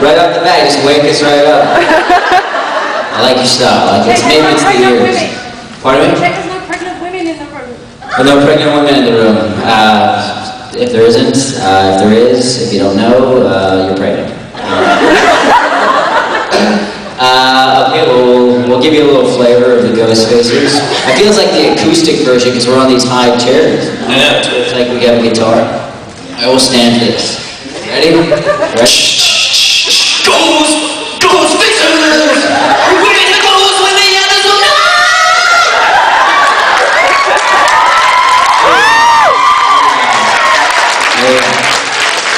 Right off the bat, just wake us right up. I like your style. Like maybe it's the ears. Pardon me? Check there's no pregnant women in the room. No pregnant women in the room. If there isn't, if there is, if you don't know, you're pregnant. Okay, we'll give you a little flavor of the Ghostfacers. It feels like the acoustic version because we're on these high chairs. Yeah. It's like we got a guitar. I will stand for this. Ready? Ghostfacers! We're the ghosts when the others are not!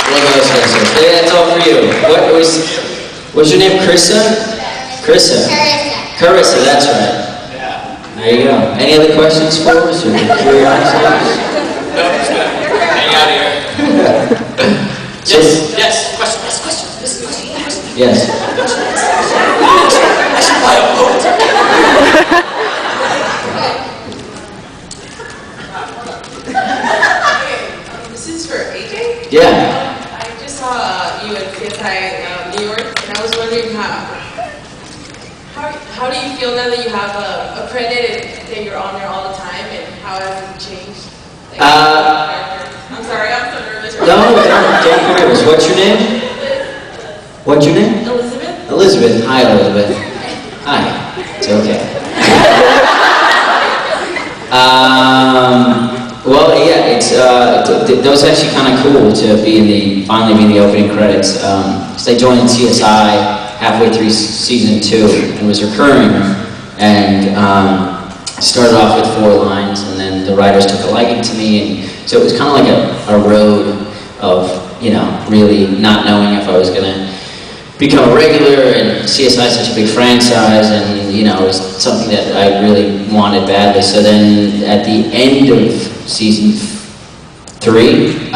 Ghostfacers. That's all for you. What's your name? Carissa? Carissa. Carissa, that's right. Yeah. There you go. Any other questions for us or curiosities? No, it's good. Hang out here. Yes. Question. Yes. I should buy a boat. This is for AJ? Yeah. I just saw you at CSI New York, and I was wondering how do you feel now that you have a credit and that you're on there all the time, and how has it changed? Like, I'm sorry, I'm so nervous. No, don't be nervous. What's your name? What's your name? Elizabeth. Elizabeth. Hi, Elizabeth. Hi. It's okay. Well, yeah, it's that was actually kind of cool to finally be in the opening credits. Because I joined CSI halfway through season 2 and was recurring, and started off with 4 lines, and then the writers took a liking to me, and so it was kind of like a road of really not knowing if I was gonna become a regular, and CSI is such a big franchise, and it was something that I really wanted badly. So then at the end of season 3,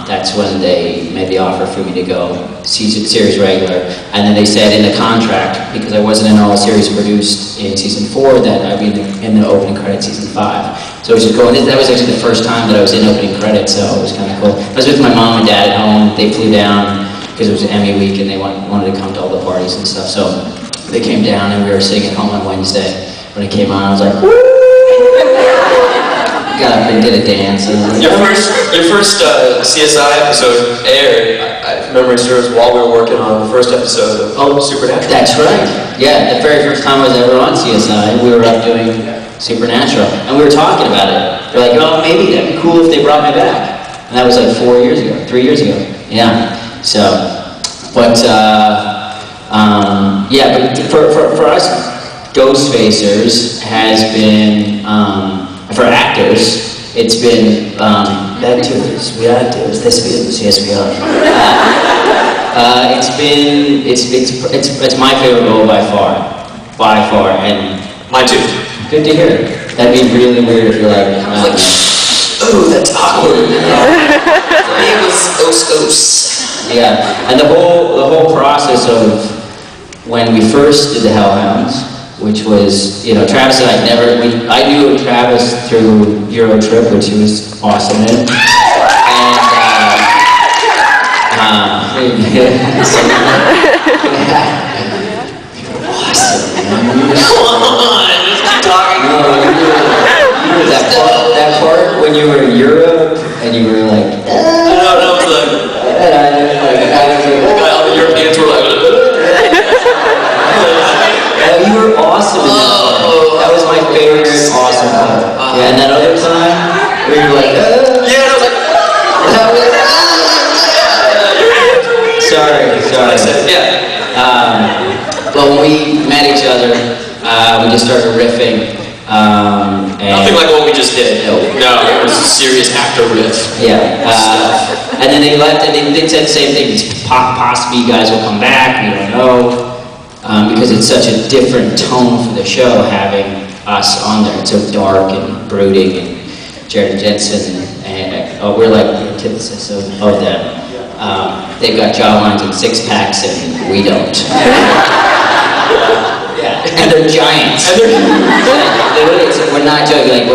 that's when they made the offer for me to go series regular, and then they said in the contract, because I wasn't in all series produced in season 4, that I'd be in the opening credits season 5. So I was just going. That was actually the first time that I was in opening credits, so it was kind of cool. I was with my mom and dad at home. They flew down because it was Emmy week, and they wanted to come to all the parties and stuff. So they came down, and we were sitting at home on Wednesday. When it came on, I was like, woo! Got up and did a dance. And Your first CSI episode aired. I remember it was while we were working on the first episode of Supernatural. That's right. Yeah, the very first time I was ever on CSI, we were up doing Supernatural, and we were talking about it. They're like, oh, maybe that'd be cool if they brought me back. And that was like 3 years ago. Yeah. So, but yeah, but for us, Ghostfacers has been, for actors, it's been, that too, we are actors, yes we are. It's my favorite role by far, and mine too. Good to hear. That'd be really weird if you're like, oh, that's awkward. It was os. Yeah, and the whole process of when we first did the Hellhounds, which was, Travis and I knew Travis through Eurotrip, which he was awesome in, and you're awesome, man. Come on, let's keep talking. That part when you were in Europe and you were like, that was like, all the Europeans were like, you were awesome in that part. That was my favorite awesome part. Yeah, and that other time where you were like, yeah, and I was like, sorry. Yeah. But when we met each other, we just started riffing. Nothing like what we just did. No, it was a serious actor riff. Yeah. And then they left, and they said the same thing. Possibly you guys will come back. We don't know. Because it's such a different tone for the show, having us on there. It's so dark and brooding, and Jared Jensen, and we're like the antithesis of them. They've got jawlines and 6-packs, and we don't. Yeah, and they're giants. We're not joking. Like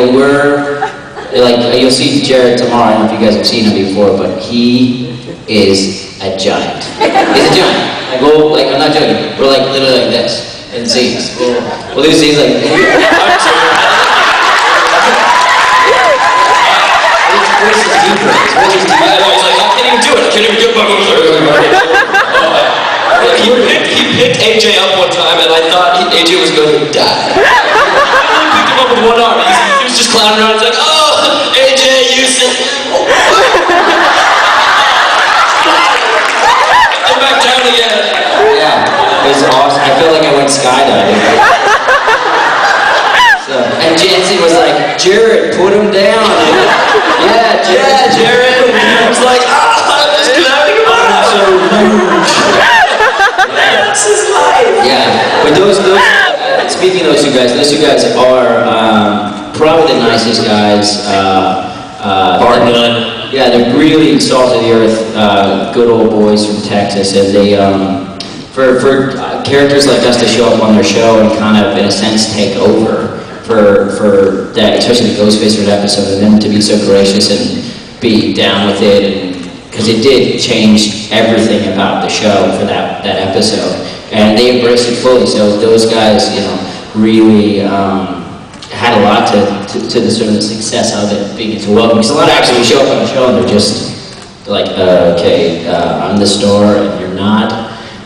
they're like, you'll see Jared tomorrow. I don't know if you guys have seen him before, but he is a giant. He's a giant. Like, well, like, I'm not joking. We're like literally like this in scenes. We'll do scenes like. His voice is deeper. His voice is deeper. He's like, I can't even do it. I can't even get my He picked AJ up one time, and I thought AJ was going to die. He picked him up with one arm. He was just clowning around. He's like, oh, AJ, you said. Get back down again. Yeah, it was awesome. I feel like I went skydiving. And Jansen was like, Jared, put him down. Yeah, Jared. And he was like, I'm just climbing him up. So huge. That's his life. Yeah, but speaking of those two guys are probably the nicest guys. Bar none. Yeah, they're really salt of the earth, good old boys from Texas, and they, for characters like us to show up on their show and kind of, in a sense, take over for that, especially the Ghostfacers episode, and them to be so gracious and be down with it, and because it did change everything about the show for that episode, and they embraced it fully. So those guys, you know, really had a lot to the sort of the success of it being so welcome. Because a lot of actors show up on the show and they're just like, okay, I'm the star and you're not,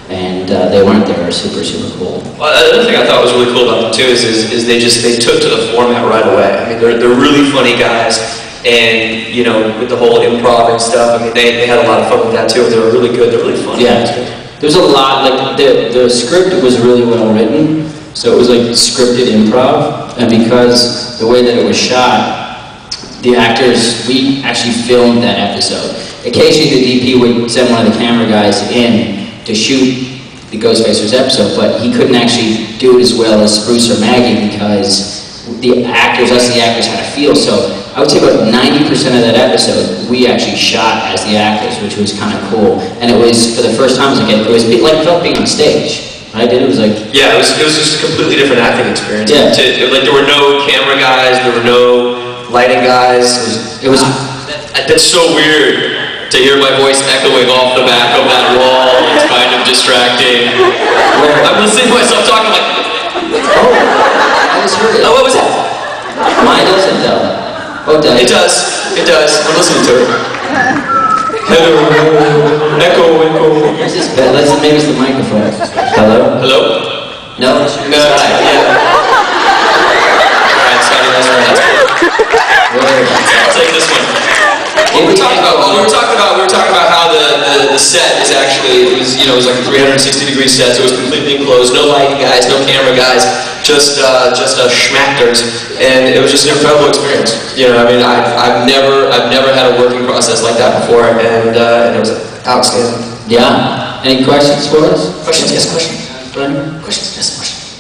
and they weren't there. Super cool. Well, another thing I thought was really cool about them too is they took to the format right away. I mean, they're really funny guys. And, you know, with the whole improv and stuff, I mean, they had a lot of fun with that too. They were really good, they're really funny. Yeah, there's a lot, like, the script was really well written, so it was like scripted improv, and because the way that it was shot, the actors, we actually filmed that episode. Occasionally the DP would send one of the camera guys in to shoot the Ghostfacers episode, but he couldn't actually do it as well as Bruce or Maggie because the actors had a feel. So I would say about 90% of that episode we actually shot as the actors, which was kind of cool. And it was, for the first time, it felt being on stage. Right? It was like, yeah, it was just a completely different acting experience. Yeah. Like there were no camera guys, there were no lighting guys. It was that's so weird to hear my voice echoing off the back of that wall. It's kind of distracting. I'm listening to myself talking like, oh, I just heard it. Oh, what was that? Mine doesn't though. Oh, does it? It does. I'm listening to it. Hello. Echo. Maybe it's the microphone. Hello? Hello? No? No, yeah. Alright, sorry, that's I'll take this one. We were talking about how the set is actually, it was like a 360-degree set, so it was completely enclosed, no lighting guys, no camera guys, just schmackers, and it was just an incredible experience. You know, I mean, I've never had a working process like that before, and it was outstanding. Yeah. Any questions for us? Questions? Yes, questions. Questions? Yes, questions.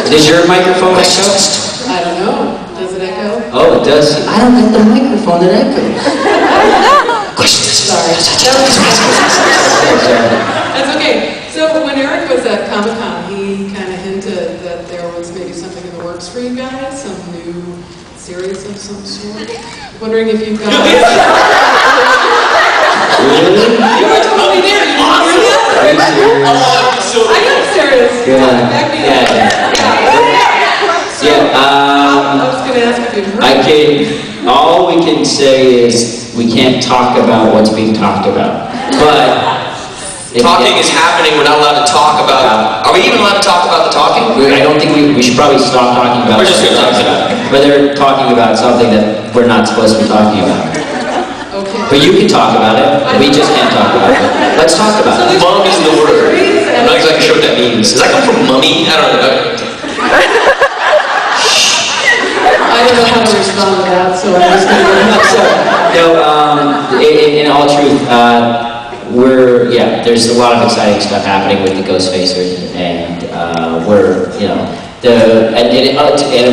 Does your microphone echo? I don't know. Does it echo? Oh, it does. I don't get the microphone that echoes. Questions? Sorry. That's okay. So when Eric was at Comic-Con, he kind of hinted that there was maybe something in the works for you guys, some new series of some sort. Wondering if you guys... Really? You were totally there. You didn't hear that? Are you serious? I am serious. Yeah. Back me up. Yeah. I was going to ask if you'd heard. All we can say is we can't talk about what's being talked about. But talking is happening. We're not allowed to talk about. Are we even allowed to talk about the talking? I don't think we should probably stop talking about. We're just going to talk about it. But they're talking about something that we're not supposed to be talking about. Okay. But you can talk about it. We just can't talk about it. Let's talk about it. Mum is the word. I'm not exactly sure what that means. Does that come from mummy? I don't know. I don't know how to respond to that, so I'm just going to... In all truth, there's a lot of exciting stuff happening with the Ghostfacers, and it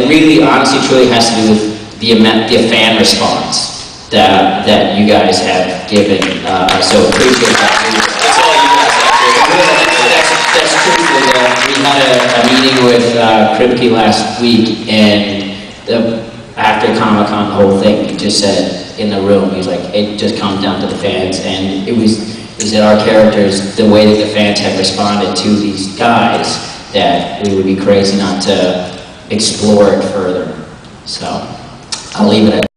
really, honestly, truly has to do with the fan response that you guys have given. So appreciate that. That's all you guys have. That's truthful. We had a meeting with Kripke last week, and after Comic-Con, the whole thing, he just said, in the room. He was like, it just comes down to the fans, and he said our characters, the way that the fans have responded to these guys, that we would be crazy not to explore it further. So I'll leave it at